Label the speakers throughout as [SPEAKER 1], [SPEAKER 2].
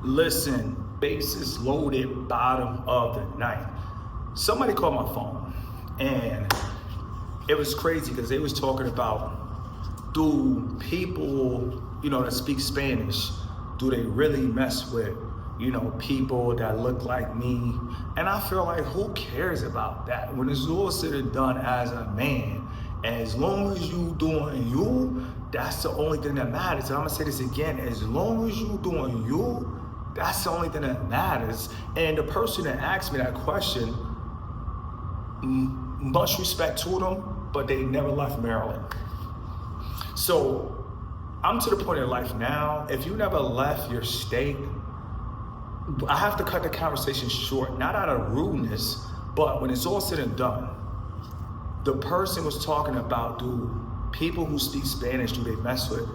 [SPEAKER 1] Listen, bases loaded, bottom of the ninth. Somebody called my phone, and it was crazy because they was talking about, do people, that speak Spanish, do they really mess with, people that look like me? And I feel like, who cares about that? When it's all said and done, as a man, as long as you doing you, that's the only thing that matters. And I'm gonna say this again, as long as you doing you, that's the only thing that matters. And the person that asked me that question, much respect to them, but they never left Maryland. So I'm to the point in life now, if you never left your state, I have to cut the conversation short, not out of rudeness, but when it's all said and done, the person was talking about, do people who speak Spanish, do they mess with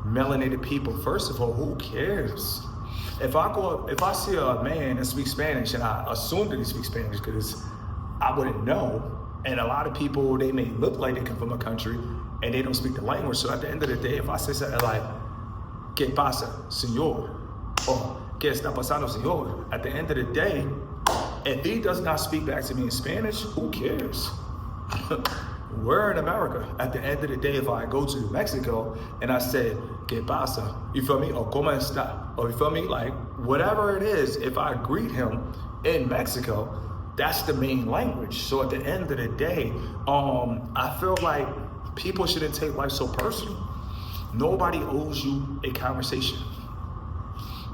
[SPEAKER 1] melanated people? First of all, who cares? If I see a man that speaks Spanish and I assume that he speaks Spanish because I wouldn't know, and a lot of people, they may look like they come from a country and they don't speak the language. So at the end of the day, if I say something like, ¿Qué pasa, señor? Or ¿Qué está pasando, señor? At the end of the day, if he does not speak back to me in Spanish, who cares? We're in America. At the end of the day, if I go to Mexico and I say, ¿Qué pasa? You feel me? Or ¿Cómo está? Or you feel me? Like, whatever it is, if I greet him in Mexico, that's the main language. So at the end of the day, I feel like people shouldn't take life so personal. Nobody owes you a conversation.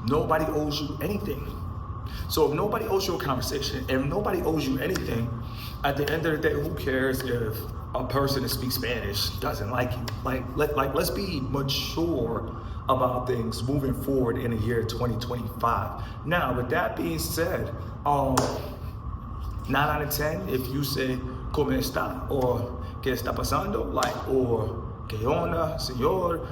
[SPEAKER 1] Nobody owes you anything. So if nobody owes you a conversation, if nobody owes you anything, at the end of the day, who cares if a person that speaks Spanish doesn't like you? Let's be mature about things moving forward in the year 2025. Now, with that being said, 9 out of 10, if you say, ¿Cómo está? Or ¿Qué está pasando? Or ¿Qué onda, señor?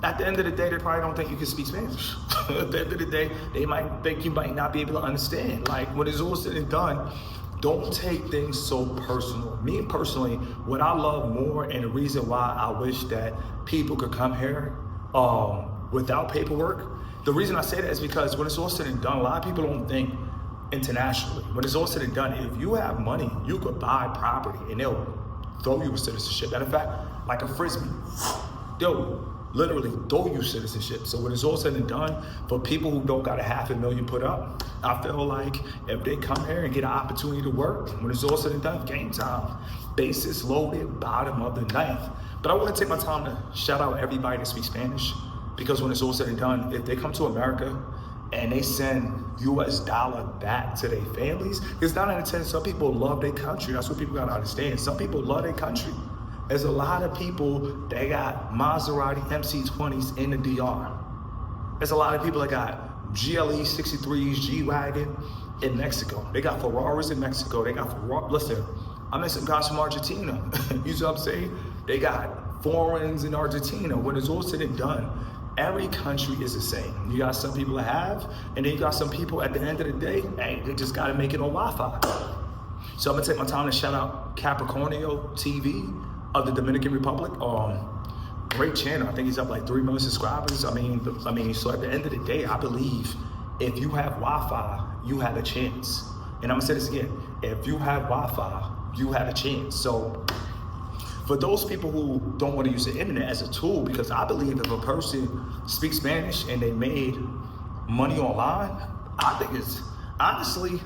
[SPEAKER 1] At the end of the day, they probably don't think you can speak Spanish. At the end of the day, they might think you might not be able to understand. Like, when it's all said and done, don't take things so personal. Me personally, what I love more, and the reason why I wish that people could come here without paperwork, the reason I say that is because when it's all said and done, a lot of people don't think internationally. When it's all said and done, if you have money, you could buy property and they'll throw you a citizenship. Matter of fact, like a frisbee, they'll literally throw you citizenship. So when it's all said and done, for people who don't got $500,000 put up, I feel like if they come here and get an opportunity to work, when it's all said and done, game time. Bases loaded, bottom of the ninth. But I want to take my time to shout out everybody that speaks Spanish, because when it's all said and done, if they come to America and they send US dollar back to their families, because 9 out of 10, some people love their country. That's what people gotta understand. Some people love their country. There's a lot of people that got Maserati MC20s in the DR. There's a lot of people that got GLE 63s, G-Wagon in Mexico. They got Ferraris in Mexico. They got listen, I met some guys from Argentina. You see what I'm saying? They got foreigns in Argentina. When it's all said and done, every country is the same. You got some people that have, and then you got some people at the end of the day, hey, they just gotta make it on Wi-Fi. So I'm gonna take my time to shout out Capricornio TV of the Dominican Republic. Great channel. I think he's up like 3 million subscribers. I mean, so at the end of the day, I believe if you have Wi-Fi, you have a chance. And I'm gonna say this again, if you have Wi-Fi, you have a chance. So for those people who don't want to use the internet as a tool, because I believe if a person speaks Spanish and they made money online, I think it's honestly,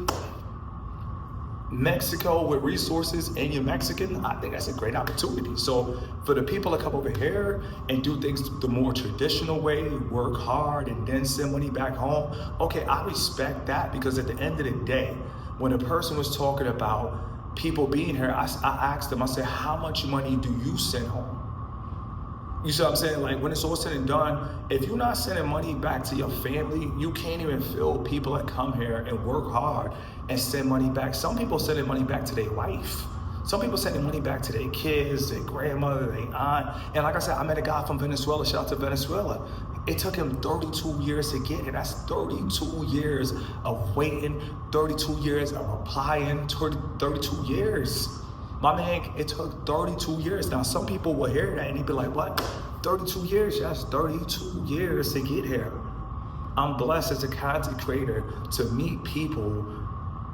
[SPEAKER 1] Mexico with resources and you're Mexican, I think that's a great opportunity. So for the people that come over here and do things the more traditional way, work hard and then send money back home, okay, I respect that, because at the end of the day, when a person was talking about people being here, I asked them, I said, how much money do you send home? You see what I'm saying? Like, when it's all said and done, if you're not sending money back to your family, you can't even feel people that come here and work hard and send money back. Some people sending money back to their wife. Some people sending money back to their kids, their grandmother, their aunt. And like I said, I met a guy from Venezuela, shout out to Venezuela. It took him 32 years to get here. That's 32 years of waiting, 32 years of applying, 32 years. My man, it took 32 years. Now, some people will hear that and they'd be like, what? 32 years? Yes, 32 years to get here. I'm blessed as a content creator to meet people,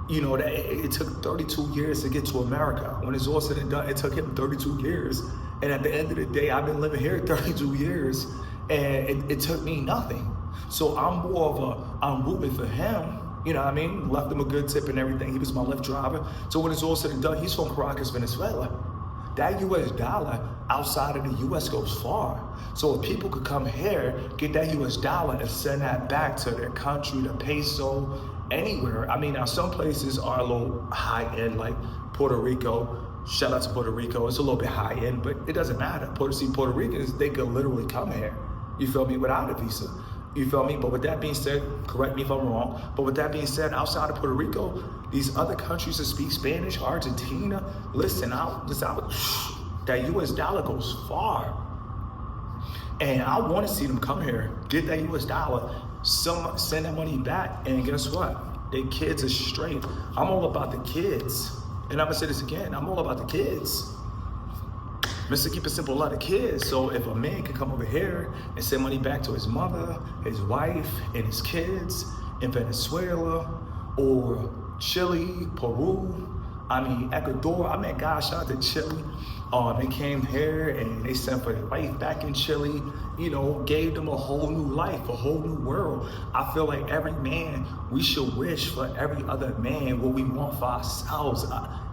[SPEAKER 1] you know, that it took 32 years to get to America. When it's all said and done, it took him 32 years. And at the end of the day, I've been living here 32 years, and it took me nothing. So I'm more of I'm rooting for him. You know what I mean? Left him a good tip and everything. He was my Lyft driver. So when it's all said and done, he's from Caracas, Venezuela. That US dollar outside of the US goes far. So if people could come here, get that US dollar and send that back to their country, the peso, anywhere. I mean, now some places are a little high end, like Puerto Rico. Shout out to Puerto Rico. It's a little bit high end, but it doesn't matter. Puerto Ricans, they could literally come here. You feel me? Without a visa. You feel me? But with that being said, correct me if I'm wrong, but with that being said, outside of Puerto Rico, these other countries that speak Spanish, Argentina, listen out, that US dollar goes far. And I want to see them come here, get that US dollar, send that money back, and guess what? Their kids are straight. I'm all about the kids. And I'm gonna say this again, I'm all about the kids. Mr. Keep It Simple, a lot of kids. So if a man can come over here and send money back to his mother, his wife, and his kids in Venezuela or Chile, Peru, Ecuador. I met guys shout out to Chile. They came here and they sent for their wife back in Chile, you know, gave them a whole new life, a whole new world. I feel like every man, we should wish for every other man what we want for ourselves.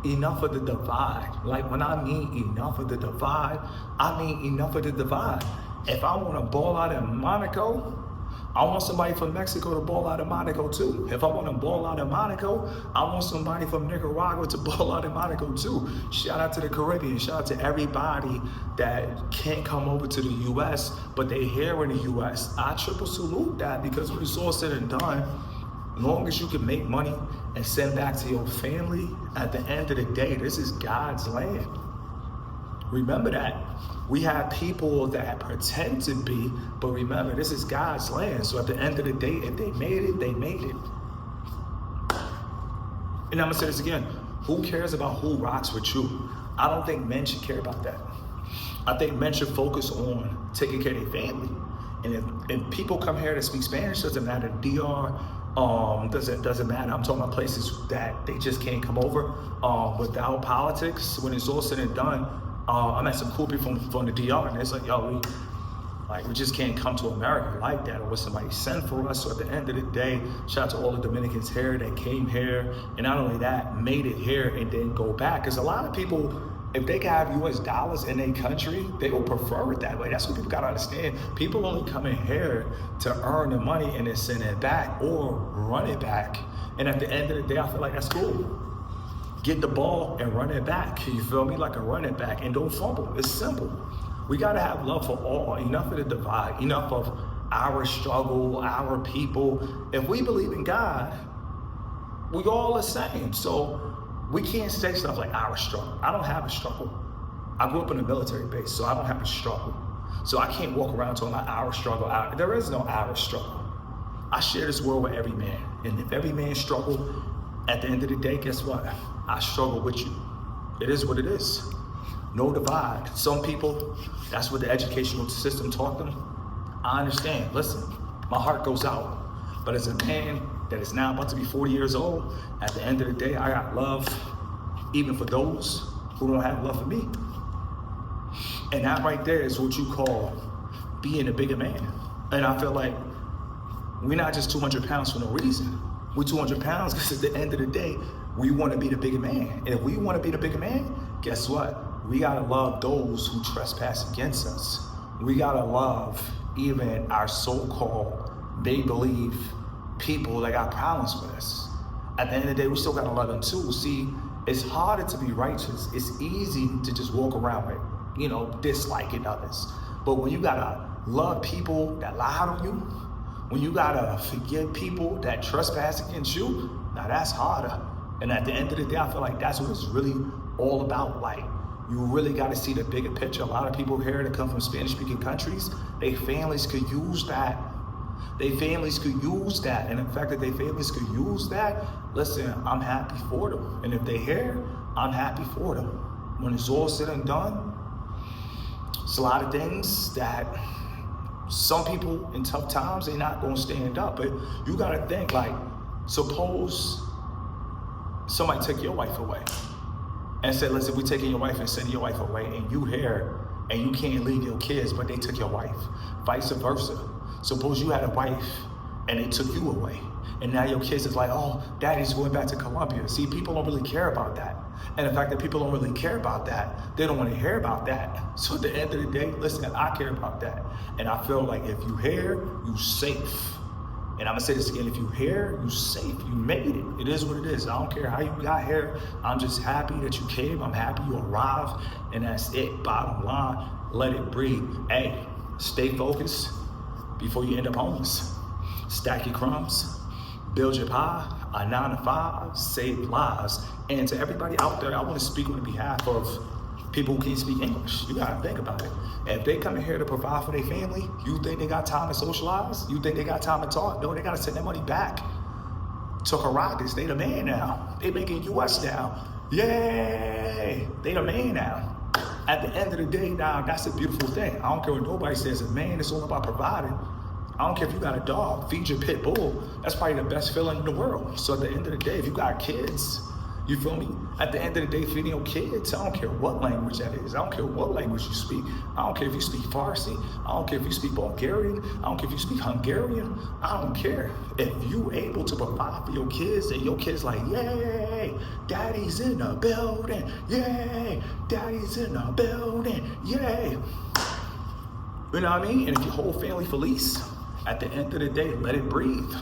[SPEAKER 1] Enough of the divide. Like when I mean enough of the divide, I mean enough of the divide. If I want to ball out in Monaco, I want somebody from Mexico to ball out of Monaco too. If I want to ball out of Monaco, I want somebody from Nicaragua to ball out of Monaco too. Shout out to the Caribbean. Shout out to everybody that can't come over to the U.S., but they here in the U.S. I triple salute that, because when it's all said and done, as long as you can make money and send back to your family, at the end of the day, this is God's land. Remember that. We have people that pretend to be, but remember, this is God's land. So at the end of the day, if they made it, they made it. And I'm gonna say this again, who cares about who rocks with you? I don't think men should care about that. I think men should focus on taking care of their family. And if people come here to speak Spanish, doesn't matter, DR, doesn't matter. I'm talking about places that they just can't come over without politics. When it's all said and done, I met some cool people from the DR, and it's like, yo, we just can't come to America like that, or what somebody sent for us. So at the end of the day, shout out to all the Dominicans here that came here, and not only that, made it here and then go back. Because a lot of people, if they can have US dollars in their country, they will prefer it that way. That's what people gotta understand. People only come in here to earn the money and then send it back or run it back. And at the end of the day, I feel like that's cool. Get the ball and run it back. You feel me? Like a run it back, and don't fumble. It's simple. We gotta have love for all. Enough of the divide, enough of our struggle, our people. If we believe in God, we all the same. So we can't say stuff like our struggle. I don't have a struggle. I grew up in a military base, so I don't have a struggle. So I can't walk around talking about our struggle. There is no our struggle. I share this world with every man. And if every man struggle, at the end of the day, guess what? I struggle with you. It is what it is. No divide. Some people, that's what the educational system taught them. I understand. Listen, my heart goes out. But as a man that is now about to be 40 years old, at the end of the day, I got love even for those who don't have love for me. And that right there is what you call being a bigger man. And I feel like we're not just 200 pounds for no reason. We're 200 pounds because at the end of the day, we want to be the bigger man. And if we want to be the bigger man, guess what? We got to love those who trespass against us. We got to love even our so-called make-believe people that got problems with us. At the end of the day, we still got to love them too. See, it's harder to be righteous. It's easy to just walk around with, disliking others. But when you got to love people that lie on you, when you got to forgive people that trespass against you, now that's harder. And at the end of the day, I feel like that's what it's really all about. Like, you really got to see the bigger picture. A lot of people here that come from Spanish-speaking countries, their families could use that. Their families could use that. And the fact that their families could use that, listen, I'm happy for them. And if they're here, I'm happy for them. When it's all said and done, it's a lot of things that Some people in tough times, they're not gonna stand up. But you gotta think, like, suppose somebody took your wife away and said, listen, we're taking your wife and sending your wife away, and you here and you can't leave your kids, but they took your wife. Vice versa. Suppose you had a wife and they took you away, and now your kids is like, oh, daddy's going back to Colombia. See, people don't really care about that. And the fact that people don't really care about that, they don't want to hear about that. So at the end of the day, listen, I care about that. And I feel like if you here, you safe. And I'm gonna say this again, if you here, you safe, you made it. It is what it is. I don't care how you got here. I'm just happy that you came. I'm happy you arrived. And that's it, bottom line. Let it breathe. Hey, stay focused before you end up homeless. Stack your crumbs, build your pie, a 9 to 5, save lives. And to everybody out there, I want to speak on behalf of people who can't speak English. You gotta think about it. If they come in here to provide for their family, you think they got time to socialize? You think they got time to talk? No, they gotta send their money back to Caracas. They the man now. They making US now. Yay! They the man now. At the end of the day, now, that's a beautiful thing. I don't care what nobody says. A man, it's all about providing. I don't care if you got a dog, feed your pit bull. That's probably the best feeling in the world. So at the end of the day, if you got kids, you feel me? At the end of the day, feeding your kids, I don't care what language that is. I don't care what language you speak. I don't care if you speak Farsi. I don't care if you speak Bulgarian. I don't care if you speak Hungarian. I don't care. If you able to provide for your kids and your kids like, yay, daddy's in the building. Yay, daddy's in the building. Yay. You know what I mean? And if your whole family felice, at the end of the day, let it breathe.